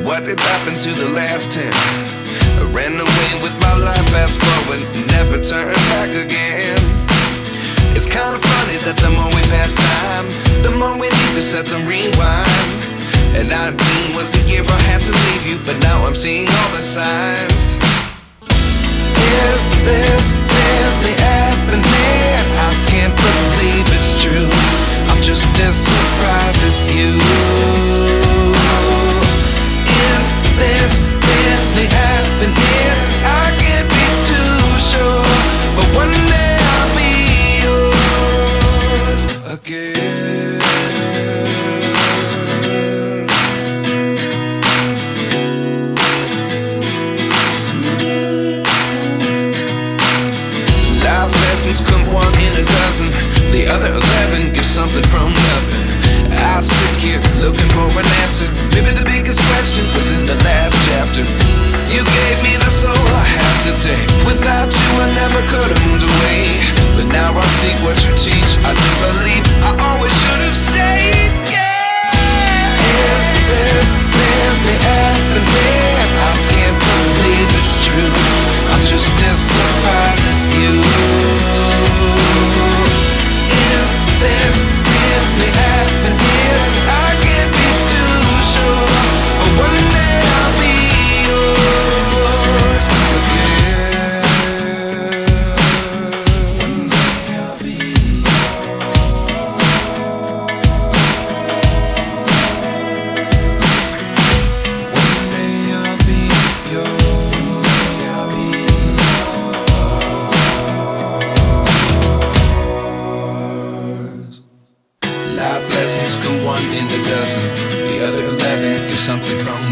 what did happen to the last 10? I ran away with my life, fast forward, never turn back again. It's kind of funny that the more we pass time, the more we need to set them rewind. And 19 was the year I had to leave you, but now I'm seeing all the signs. Is this really happening? I can't believe it's true. I'm just as surprised as you. Is this really happening? I can't be too sure, but one day I'll be yours again. Life lessons come one in a dozen. The other 11 get something from nothing. I sit here looking for an answer. Maybe the biggest question was in the last chapter. You gave me the soul I have today. Without you I never could have moved away. But now I see what you teach. I do believe I always should have stayed. Yeah. Is this really happening? I can't believe it's true. I'm just as surprised as you. Is this really happening? I can't be too sure, but one day I'll be yours again. One day I'll be yours. One day I'll be yours. One day I'll be yours. Life lessons come one in a dozen. The other 11 get something from nothing.